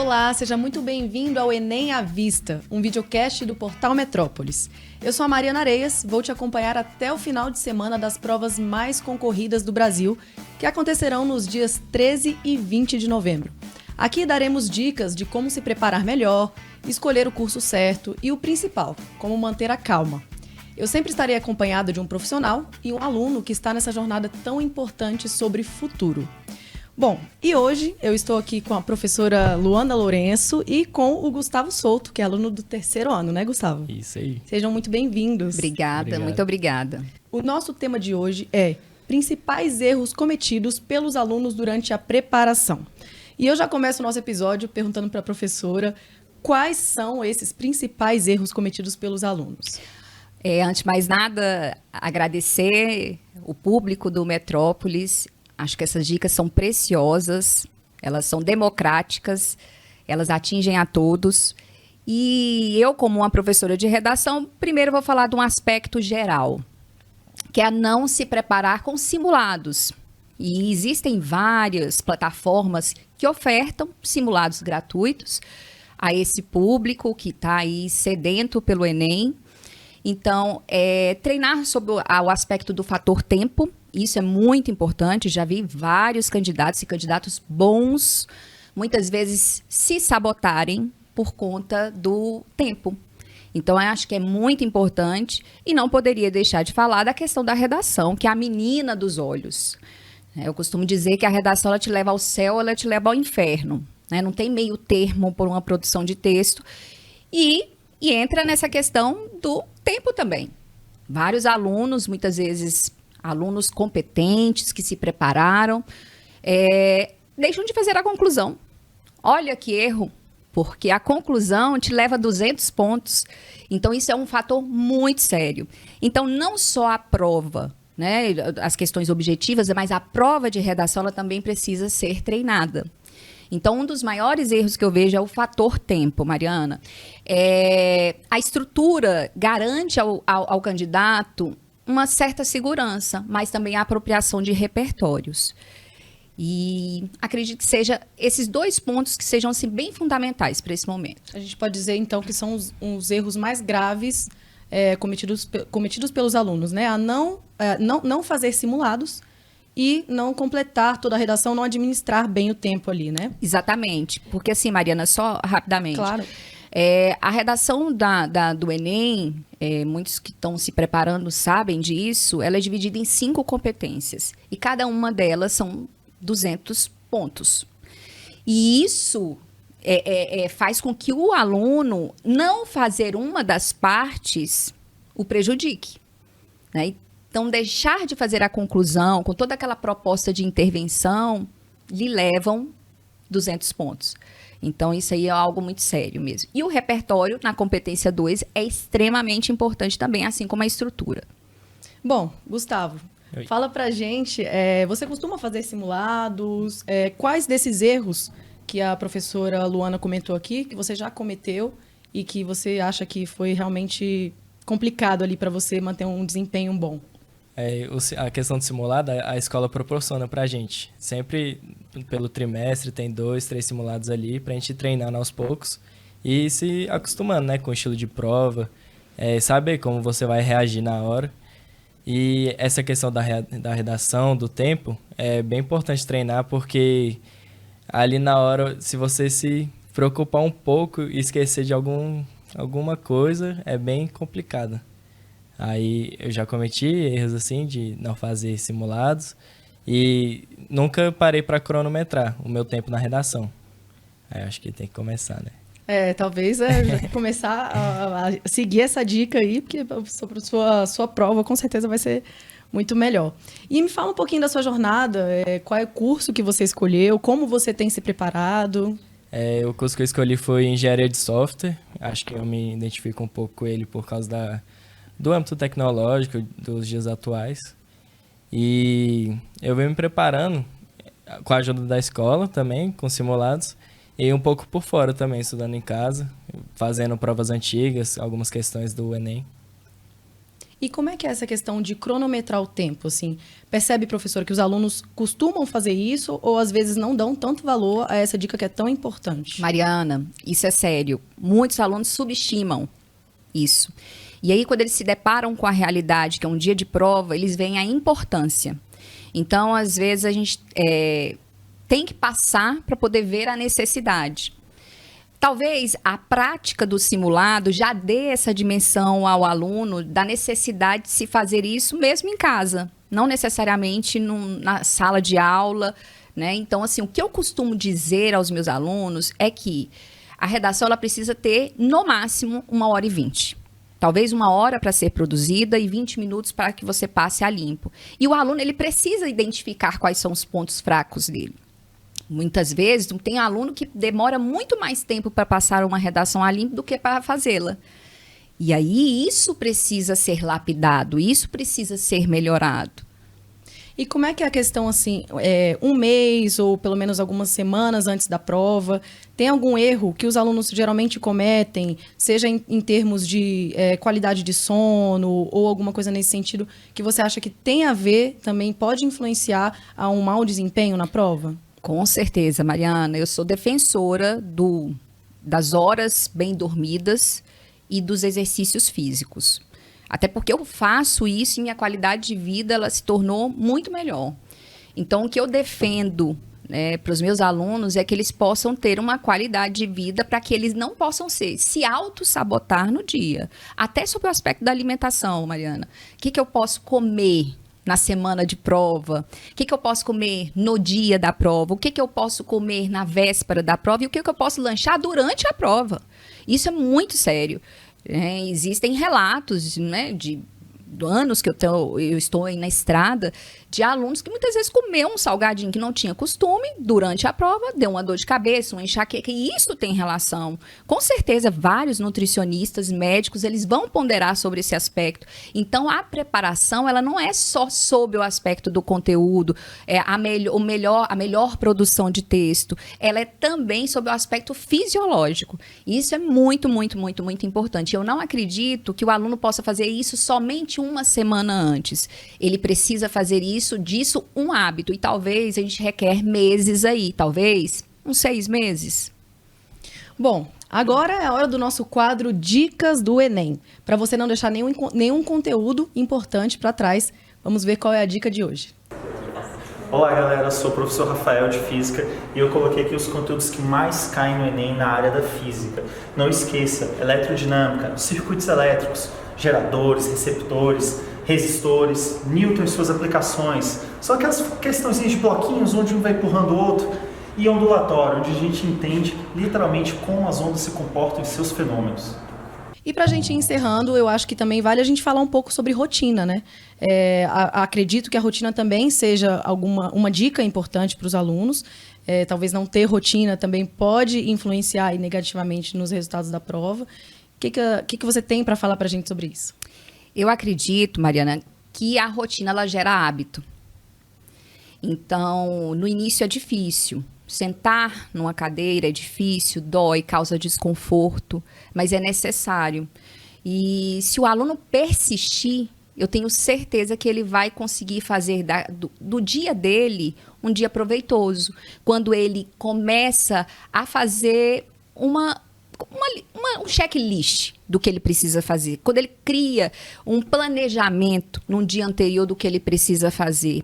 Olá, seja muito bem-vindo ao Enem à Vista, um videocast do Portal Metrópolis. Eu sou a Mariana Areias, vou te acompanhar até o final de semana das provas mais concorridas do Brasil, que acontecerão nos dias 13 e 20 de novembro. Aqui daremos dicas de como se preparar melhor, escolher o curso certo e o principal, como manter a calma. Eu sempre estarei acompanhada de um profissional e um aluno que está nessa jornada tão importante sobre futuro. Bom, e hoje eu estou aqui com a professora Luana Lourenço e com o Gustavo Souto, que é aluno do 3º ano, né, Gustavo? Isso aí. Sejam muito bem-vindos. Obrigada, muito obrigada. O nosso tema de hoje é principais erros cometidos pelos alunos durante a preparação. E eu já começo o nosso episódio perguntando para a professora quais são esses principais erros cometidos pelos alunos. Antes de mais nada, agradecer o público do Metrópolis. Acho que essas dicas são preciosas, elas são democráticas, elas atingem a todos. E eu, como uma professora de redação, primeiro vou falar de um aspecto geral, que é não se preparar com simulados. E existem várias plataformas que ofertam simulados gratuitos a esse público que está aí sedento pelo Enem. Então, treinar sobre o aspecto do fator tempo, isso é muito importante. Já vi vários candidatos e candidatos bons, muitas vezes se sabotarem por conta do tempo. Então, eu acho que é muito importante e não poderia deixar de falar da questão da redação, que é a menina dos olhos. Eu costumo dizer que a redação ela te leva ao céu, ela te leva ao inferno. Não tem meio termo por uma produção de texto. E entra nessa questão do tempo também. Vários alunos, muitas vezes alunos competentes que se prepararam, deixam de fazer a conclusão. Olha que erro, porque a conclusão te leva a 200 pontos. Então, isso é um fator muito sério. Então, não só a prova, as questões objetivas, mas a prova de redação ela também precisa ser treinada. Então, um dos maiores erros que eu vejo é o fator tempo, Mariana. A estrutura garante ao candidato uma certa segurança, mas também a apropriação de repertórios. E acredito que seja esses dois pontos que sejam assim, bem fundamentais para esse momento. A gente pode dizer, então, que são os erros mais graves cometidos pelos alunos, né? A não fazer simulados e não completar toda a redação, não administrar bem o tempo ali, né? Exatamente. Porque assim, Mariana, só rapidamente. Claro. A redação do Enem, muitos que estão se preparando sabem disso, ela é dividida em 5 competências. E cada uma delas são 200 pontos. E isso faz com que o aluno não fazer uma das partes o prejudique, né? Então, deixar de fazer a conclusão com toda aquela proposta de intervenção lhe levam 200 pontos. Então, isso aí é algo muito sério mesmo. E o repertório, na competência 2, é extremamente importante também, assim como a estrutura. Bom, Gustavo, Oi. Fala pra gente, você costuma fazer simulados? Quais desses erros que a professora Luana comentou aqui, que você já cometeu e que você acha que foi realmente complicado ali para você manter um desempenho bom? A questão de simulado, a escola proporciona pra gente. Sempre pelo trimestre tem 2, 3 simulados ali pra gente ir treinando aos poucos e se acostumando, né, com o estilo de prova, saber como você vai reagir na hora. E essa questão da redação, do tempo, é bem importante treinar porque ali na hora, se você se preocupar um pouco e esquecer de alguma coisa, é bem complicado. Aí eu já cometi erros assim de não fazer simulados e nunca parei para cronometrar o meu tempo na redação. Aí eu acho que tem que começar, né? Talvez já começar a seguir essa dica aí, porque para sua prova com certeza vai ser muito melhor. E me fala um pouquinho da sua jornada, qual é o curso que você escolheu, como você tem se preparado? O curso que eu escolhi foi Engenharia de Software. Acho que eu me identifico um pouco com ele por causa do âmbito tecnológico dos dias atuais. E eu venho me preparando com a ajuda da escola também, com simulados, e um pouco por fora também, estudando em casa, fazendo provas antigas, algumas questões do Enem. E como é que é essa questão de cronometrar o tempo, assim? Percebe, professor, que os alunos costumam fazer isso ou às vezes não dão tanto valor a essa dica que é tão importante? Mariana, isso é sério. Muitos alunos subestimam isso. E aí, quando eles se deparam com a realidade, que é um dia de prova, eles veem a importância. Então, às vezes, a gente tem que passar para poder ver a necessidade. Talvez a prática do simulado já dê essa dimensão ao aluno da necessidade de se fazer isso mesmo em casa, não necessariamente na sala de aula, né? Então, assim, o que eu costumo dizer aos meus alunos é que a redação ela precisa ter, no máximo, 1h20. Talvez 1 hora para ser produzida e 20 minutos para que você passe a limpo. E o aluno ele precisa identificar quais são os pontos fracos dele. Muitas vezes, tem aluno que demora muito mais tempo para passar uma redação a limpo do que para fazê-la. E aí, isso precisa ser lapidado, isso precisa ser melhorado. E como é que é a questão, assim, um mês ou pelo menos algumas semanas antes da prova, tem algum erro que os alunos geralmente cometem, seja em termos de qualidade de sono ou alguma coisa nesse sentido, que você acha que tem a ver, também pode influenciar a um mau desempenho na prova? Com certeza, Mariana. Eu sou defensora das horas bem dormidas e dos exercícios físicos. Até porque eu faço isso e minha qualidade de vida ela se tornou muito melhor. Então, o que eu defendo para os meus alunos é que eles possam ter uma qualidade de vida para que eles não possam se auto-sabotar no dia. Até sobre o aspecto da alimentação, Mariana. O que eu posso comer na semana de prova? O que eu posso comer no dia da prova? O que eu posso comer na véspera da prova? E o que eu posso lanchar durante a prova? Isso é muito sério. Existem relatos, né, de anos que eu estou aí na estrada, de alunos que muitas vezes comeu um salgadinho que não tinha costume durante a prova, deu uma dor de cabeça, uma enxaqueca, e isso tem relação. Com certeza, vários nutricionistas, médicos, eles vão ponderar sobre esse aspecto. Então, a preparação, ela não é só sobre o aspecto do conteúdo, a melhor produção de texto, ela é também sobre o aspecto fisiológico. E isso é muito, muito, muito, muito importante. Eu não acredito que o aluno possa fazer isso somente uma semana antes. Ele precisa fazer disso um hábito. E talvez a gente requer meses aí. Talvez uns 6 meses. Bom, agora é a hora do nosso quadro Dicas do Enem. Para você não deixar nenhum conteúdo importante para trás, vamos ver qual é a dica de hoje. Olá galera, eu sou o professor Rafael de Física e eu coloquei aqui os conteúdos que mais caem no Enem na área da Física. Não esqueça, eletrodinâmica, circuitos elétricos, geradores, receptores, resistores, Newton e suas aplicações. São aquelas questõezinhas de bloquinhos onde um vai empurrando o outro. E ondulatório, onde a gente entende literalmente como as ondas se comportam em seus fenômenos. E para a gente ir encerrando, eu acho que também vale a gente falar um pouco sobre rotina, né? Acredito que a rotina também seja uma dica importante para os alunos. Talvez não ter rotina também pode influenciar negativamente nos resultados da prova. O que você tem para falar para a gente sobre isso? Eu acredito, Mariana, que a rotina ela gera hábito. Então, no início é difícil. Sentar numa cadeira é difícil, dói, causa desconforto, mas é necessário. E se o aluno persistir, eu tenho certeza que ele vai conseguir fazer do dia dele um dia proveitoso. Quando ele começa a fazer um checklist do que ele precisa fazer. Quando ele cria um planejamento num dia anterior do que ele precisa fazer.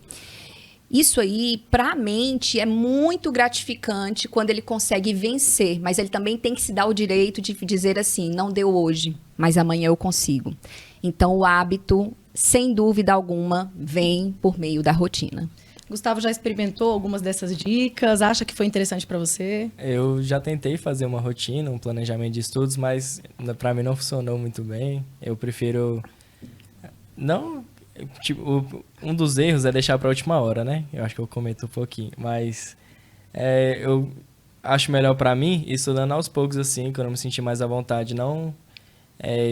Isso aí, para a mente, é muito gratificante quando ele consegue vencer, mas ele também tem que se dar o direito de dizer assim, não deu hoje, mas amanhã eu consigo. Então, o hábito, sem dúvida alguma, vem por meio da rotina. Gustavo já experimentou algumas dessas dicas? Acha que foi interessante para você? Eu já tentei fazer uma rotina, um planejamento de estudos, mas para mim não funcionou muito bem. Eu prefiro... um dos erros é deixar para a última hora, né? Eu acho que eu comento um pouquinho, mas eu acho melhor para mim ir estudando aos poucos, assim, quando eu me sentir mais à vontade, não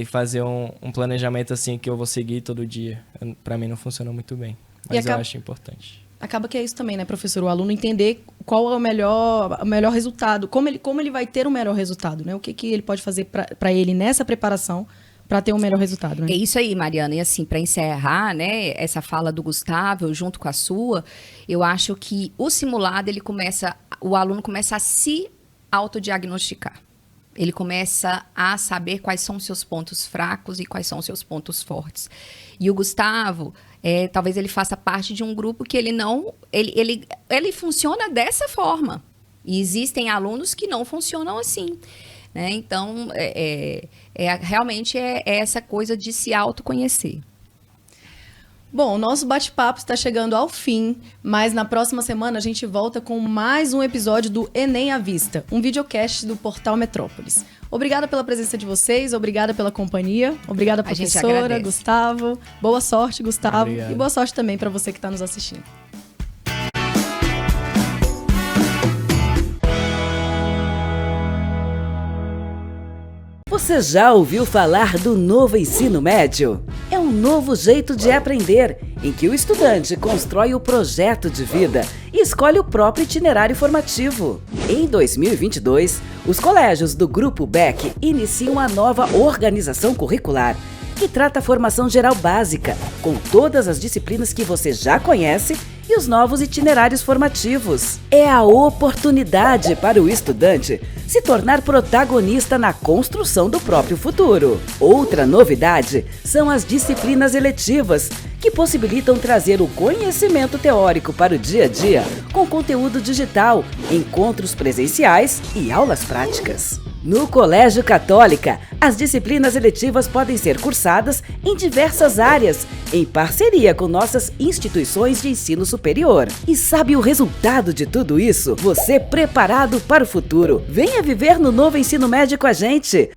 fazer um planejamento assim que eu vou seguir todo dia. Para mim não funciona muito bem, mas eu acho importante. Acaba que é isso também, né, professor? O aluno entender qual é o melhor resultado, como ele vai ter o melhor resultado, né? O que ele pode fazer para ele nessa preparação para ter um melhor resultado, né? É isso aí, Mariana. E assim, para encerrar, né, essa fala do Gustavo, junto com a sua, eu acho que o simulado, o aluno começa a se autodiagnosticar. Ele começa a saber quais são os seus pontos fracos e quais são os seus pontos fortes. E o Gustavo, talvez ele faça parte de um grupo que ele funciona dessa forma. E existem alunos que não funcionam assim, né? Então, realmente é essa coisa de se autoconhecer. Bom, o nosso bate-papo está chegando ao fim, mas na próxima semana a gente volta com mais um episódio do Enem à Vista, um videocast do Portal Metrópolis. Obrigada pela presença de vocês, obrigada pela companhia, obrigada professora, Gustavo. Boa sorte, Gustavo, obrigado. E boa sorte também para você que está nos assistindo. Você já ouviu falar do novo ensino médio? É um novo jeito de aprender, em que o estudante constrói o projeto de vida e escolhe o próprio itinerário formativo. Em 2022, os colégios do Grupo Beck iniciam a nova organização curricular, que trata a formação geral básica, com todas as disciplinas que você já conhece e os novos itinerários formativos. É a oportunidade para o estudante se tornar protagonista na construção do próprio futuro. Outra novidade são as disciplinas eletivas, que possibilitam trazer o conhecimento teórico para o dia a dia com conteúdo digital, encontros presenciais e aulas práticas. No Colégio Católica, as disciplinas eletivas podem ser cursadas em diversas áreas, em parceria com nossas instituições de ensino superior. E sabe o resultado de tudo isso? Você preparado para o futuro. Venha viver no novo ensino médio com a gente!